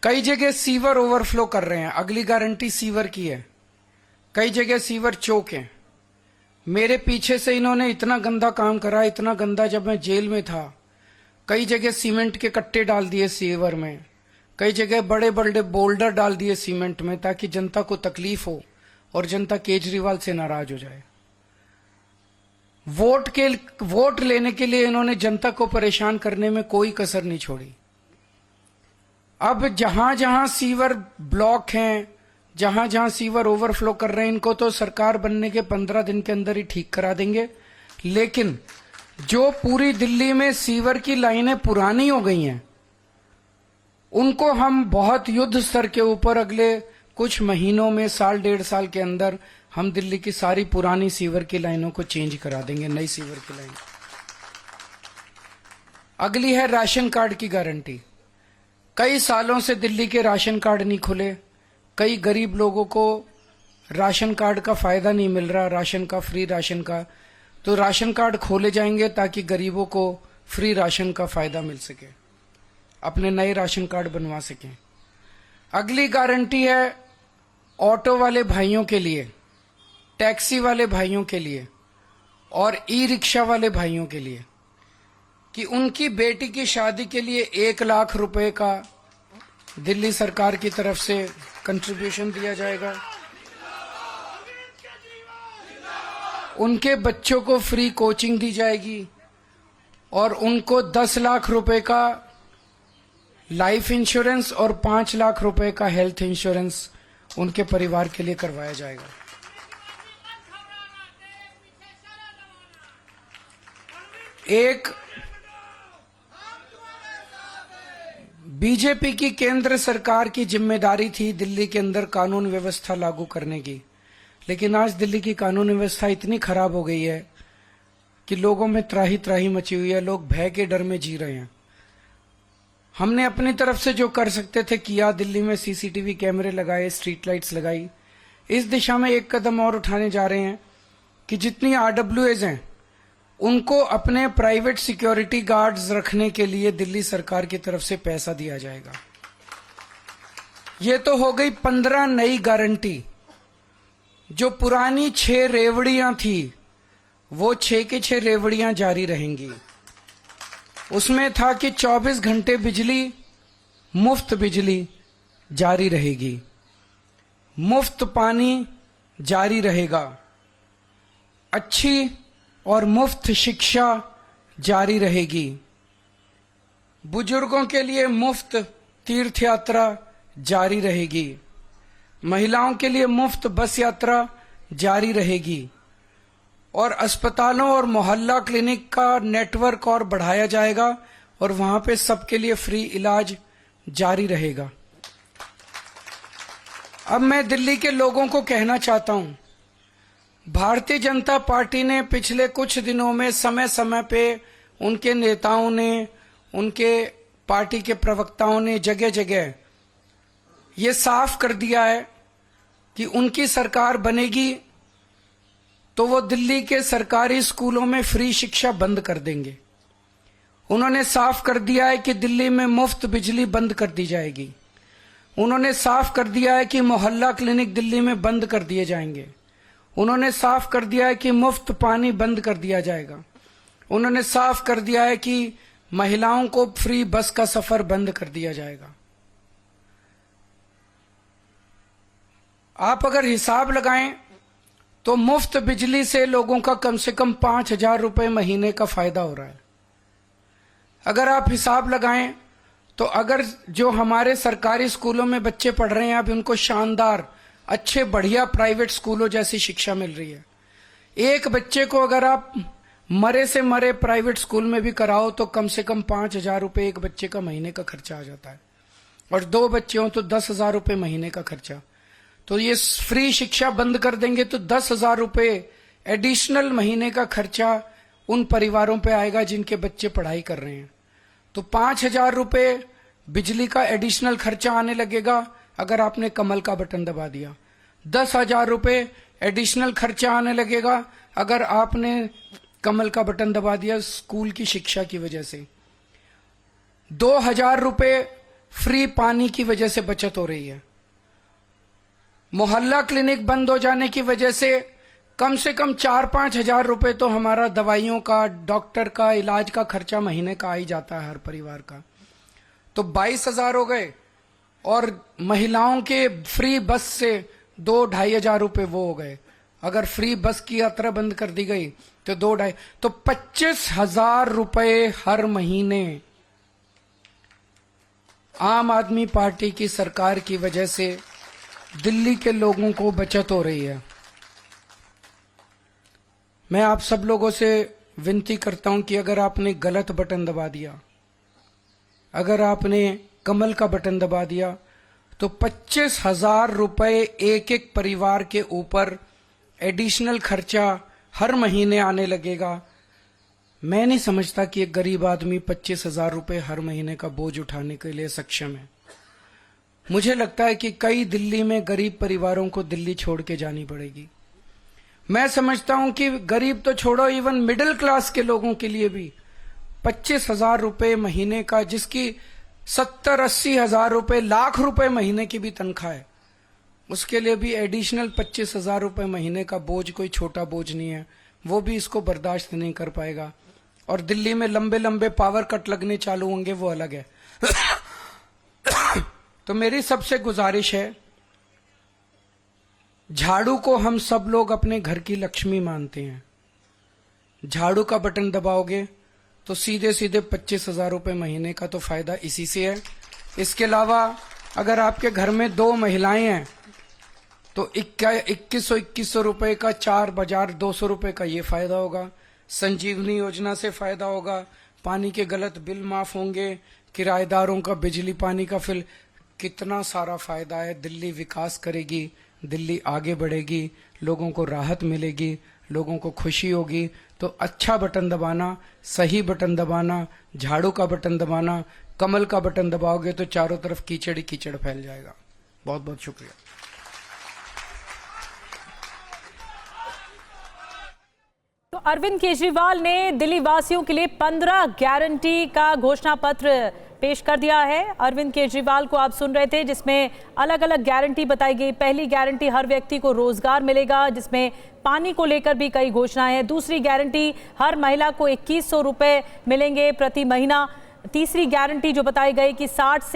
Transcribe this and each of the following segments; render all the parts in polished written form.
कई जगह sewer overflow कर रहे हैं, अगली गारंटी सीवर की है। कई जगह सीवर चौक है। मेरे पीछे से इन्होंने इतना गंदा काम करा, इतना गंदा, जब मैं जेल में था कई जगह सीमेंट के कट्टे डाल दिए सीवर में, कई जगह बड़े बड़े बोल्डर डाल दिए सीमेंट में, ताकि जनता को तकलीफ हो और जनता केजरीवाल से नाराज हो जाए। वोट लेने के लिए इन्होंने जनता को परेशान करने में कोई कसर नहीं छोड़ी। अब जहां जहां सीवर ब्लॉक हैं, जहां जहां सीवर ओवरफ्लो कर रहे हैं, इनको तो सरकार बनने के 15 दिन के अंदर ही ठीक करा देंगे। लेकिन जो पूरी दिल्ली में सीवर की लाइनें पुरानी हो गई हैं, उनको हम बहुत युद्ध स्तर के ऊपर अगले कुछ महीनों में, साल डेढ़ साल के अंदर हम दिल्ली की सारी पुरानी सीवर की लाइनों को चेंज करा देंगे, नई सीवर की लाइन। अगली है राशन कार्ड की गारंटी। कई सालों से दिल्ली के राशन कार्ड नहीं खुले, कई गरीब लोगों को राशन कार्ड का फायदा नहीं मिल रहा, राशन का, फ्री राशन का। तो राशन कार्ड खोले जाएंगे ताकि गरीबों को फ्री राशन का फायदा मिल सके, अपने नए राशन कार्ड बनवा सकें। अगली गारंटी है ऑटो वाले भाइयों के लिए, टैक्सी वाले भाइयों के लिए और ई रिक्शा वाले भाइयों के लिए कि उनकी बेटी की शादी के लिए 1 लाख रुपए का दिल्ली सरकार की तरफ से कंट्रीब्यूशन दिया जाएगा। उनके बच्चों को फ्री कोचिंग दी जाएगी और उनको 10 लाख रुपए का लाइफ इंश्योरेंस और 5 लाख रुपए का हेल्थ इंश्योरेंस उनके परिवार के लिए करवाया जाएगा। एक बीजेपी की केंद्र सरकार की जिम्मेदारी थी दिल्ली के अंदर कानून व्यवस्था लागू करने की, लेकिन आज दिल्ली की कानून व्यवस्था इतनी खराब हो गई है कि लोगों में त्राही त्राही मची हुई है, लोग भय के डर में जी रहे हैं। हमने अपनी तरफ से जो कर सकते थे किया, दिल्ली में सीसीटीवी कैमरे लगाए, स्ट्रीट लाइट्स लगाई। इस दिशा में एक कदम और उठाने जा रहे हैं कि जितनी आरडब्ल्यूएज हैं उनको अपने प्राइवेट सिक्योरिटी गार्ड्स रखने के लिए दिल्ली सरकार की तरफ से पैसा दिया जाएगा। ये तो हो गई 15 नई गारंटी। जो पुरानी 6 रेवड़ियां थी वो 6 की 6 रेवड़ियां जारी रहेंगी। उसमें था कि 24 घंटे बिजली, मुफ्त बिजली जारी रहेगी, मुफ्त पानी जारी रहेगा, अच्छी और मुफ्त शिक्षा जारी रहेगी, बुजुर्गों के लिए मुफ्त तीर्थ यात्रा जारी रहेगी, महिलाओं के लिए मुफ्त बस यात्रा जारी रहेगी और अस्पतालों और मोहल्ला क्लिनिक का नेटवर्क और बढ़ाया जाएगा और वहां पे सबके लिए फ्री इलाज जारी रहेगा। अब मैं दिल्ली के लोगों को कहना चाहता हूं, भारतीय जनता पार्टी ने पिछले कुछ दिनों में समय समय पे उनके नेताओं ने, उनके पार्टी के प्रवक्ताओं ने जगह जगह ये साफ कर दिया है कि उनकी सरकार बनेगी तो वो दिल्ली के सरकारी स्कूलों में फ्री शिक्षा बंद कर देंगे। उन्होंने साफ कर दिया है कि दिल्ली में मुफ्त बिजली बंद कर दी जाएगी। उन्होंने साफ कर दिया है कि मोहल्ला क्लिनिक दिल्ली में बंद कर दिए जाएंगे। उन्होंने साफ कर दिया है कि मुफ्त पानी बंद कर दिया जाएगा। उन्होंने साफ कर दिया है कि महिलाओं को फ्री बस का सफर बंद कर दिया जाएगा। आप अगर हिसाब लगाएं तो मुफ्त बिजली से लोगों का कम से कम 5,000 रुपए महीने का फायदा हो रहा है। अगर आप हिसाब लगाएं तो अगर जो हमारे सरकारी स्कूलों में बच्चे पढ़ रहे हैं, अब उनको शानदार, अच्छे, बढ़िया प्राइवेट स्कूलों जैसी शिक्षा मिल रही है। एक बच्चे को अगर आप मरे से मरे प्राइवेट स्कूल में भी कराओ तो कम से कम 5,000 रुपए एक बच्चे का महीने का खर्चा आ जाता है और 2 बच्चे हो तो 10,000 रुपए महीने का खर्चा। तो ये फ्री शिक्षा बंद कर देंगे तो 10,000 रुपए एडिशनल महीने का खर्चा उन परिवारों पे आएगा जिनके बच्चे पढ़ाई कर रहे हैं। तो 5,000 रुपए बिजली का एडिशनल खर्चा आने लगेगा अगर आपने कमल का बटन दबा दिया। 10,000 रुपए एडिशनल खर्चा आने लगेगा अगर आपने कमल का बटन दबा दिया स्कूल की शिक्षा की वजह से। 2,000 रुपए फ्री पानी की वजह से बचत हो रही है। मोहल्ला क्लिनिक बंद हो जाने की वजह से कम 4-5 हजार रुपए तो हमारा दवाइयों का, डॉक्टर का, इलाज का खर्चा महीने का आ ही जाता है हर परिवार का। तो 22,000 हो गए, और महिलाओं के फ्री बस से 2-2.5 हजार रुपए वो हो गए। अगर फ्री बस की यात्रा बंद कर दी गई तो 2-2.5, तो 25,000 रुपए हर महीने आम आदमी पार्टी की सरकार की वजह से दिल्ली के लोगों को बचत हो रही है। मैं आप सब लोगों से विनती करता हूं कि अगर आपने गलत बटन दबा दिया, अगर आपने कमल का बटन दबा दिया, तो 25,000 रुपए एक एक परिवार के ऊपर एडिशनल खर्चा हर महीने आने लगेगा। मैं नहीं समझता कि एक गरीब आदमी 25,000 रुपए हर महीने का बोझ उठाने के लिए सक्षम है। मुझे लगता है कि कई दिल्ली में गरीब परिवारों को दिल्ली छोड़ के जानी पड़ेगी। मैं समझता हूं कि गरीब तो छोड़ो, इवन मिडिल क्लास के लोगों के लिए भी 25,000 रुपए महीने का, जिसकी 70-80 हजार रुपए, लाख रुपए महीने की भी तनख्वाह है, उसके लिए भी एडिशनल 25,000 रुपए महीने का बोझ कोई छोटा बोझ नहीं है। वो भी इसको बर्दाश्त नहीं कर पाएगा। और दिल्ली में लंबे लंबे पावर कट लगने चालू होंगे, वो अलग है। तो मेरी सबसे गुजारिश है, झाड़ू को हम सब लोग अपने घर की लक्ष्मी मानते हैं। झाड़ू का बटन दबाओगे तो सीधे सीधे 25,000 रुपए महीने का तो फायदा इसी से है। इसके अलावा अगर आपके घर में 2 महिलाएं हैं तो 2100 रुपए का 4,200 रुपए का ये फायदा होगा। संजीवनी योजना से फायदा होगा, पानी के गलत बिल माफ होंगे, किराएदारों का बिजली पानी का बिल, कितना सारा फायदा है। दिल्ली विकास करेगी, दिल्ली आगे बढ़ेगी, लोगों को राहत मिलेगी, लोगों को खुशी होगी। तो अच्छा बटन दबाना, सही बटन दबाना, झाड़ू का बटन दबाना, कमल का बटन दबाओगे तो चारों तरफ कीचड़ ही कीचड़ फैल जाएगा। बहुत बहुत शुक्रिया। तो अरविंद केजरीवाल ने दिल्ली वासियों के लिए 15 गारंटी का घोषणा पत्र पेश कर दिया है। अरविंद केजरीवाल को आप सुन रहे थे, जिसमें अलग अलग गारंटी बताई गई। पहली गारंटी, हर व्यक्ति को रोजगार मिलेगा, जिसमें पानी को लेकर भी कई घोषणाएं हैं। दूसरी गारंटी, हर महिला को 2100 रुपए मिलेंगे प्रति महीना। तीसरी गारंटी जो बताई गई कि 60 साल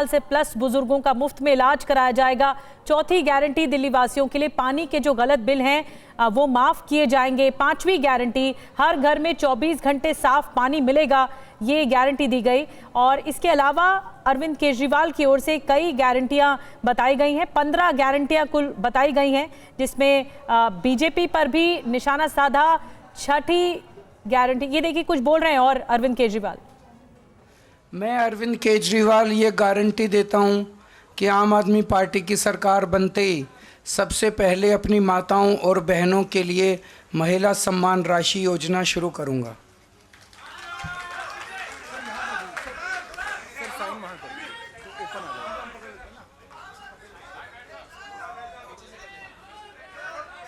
से प्लस बुजुर्गों का मुफ्त में इलाज कराया जाएगा। चौथी गारंटी, दिल्ली वासियों के लिए पानी के जो गलत बिल हैं वो माफ किए जाएंगे। पांचवी गारंटी, हर घर में 24 घंटे साफ पानी मिलेगा, ये गारंटी दी गई। और इसके अलावा अरविंद केजरीवाल की ओर से कई गारंटियां बताई गई हैं। 15 गारंटियां कुल बताई गई हैं, जिसमें बीजेपी पर भी निशाना साधा। छठी गारंटी, ये देखिए कुछ बोल रहे हैं और अरविंद केजरीवाल। मैं अरविंद केजरीवाल ये गारंटी देता हूं कि आम आदमी पार्टी की सरकार बनते ही सबसे पहले अपनी माताओं और बहनों के लिए महिला सम्मान राशि योजना शुरू करूंगा।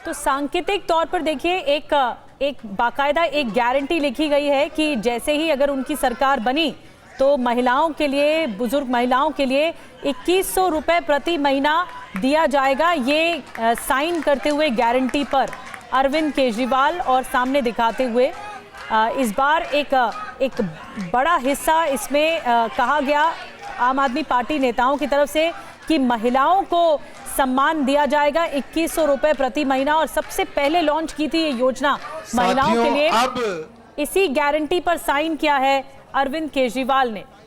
तो सांकेतिक तौर पर देखिए, एक बाकायदा एक गारंटी लिखी गई है कि जैसे ही अगर उनकी सरकार बनी तो महिलाओं के लिए, बुजुर्ग महिलाओं के लिए 2100 रुपए प्रति महीना दिया जाएगा। ये साइन करते हुए गारंटी पर अरविंद केजरीवाल और सामने दिखाते हुए इस बार एक बड़ा हिस्सा इसमें कहा गया आम आदमी पार्टी नेताओं की तरफ से कि महिलाओं को सम्मान दिया जाएगा 2100 रुपए प्रति महीना। और सबसे पहले लॉन्च की थी ये योजना महिलाओं के लिए। इसी गारंटी पर साइन किया है अरविंद केजरीवाल ने।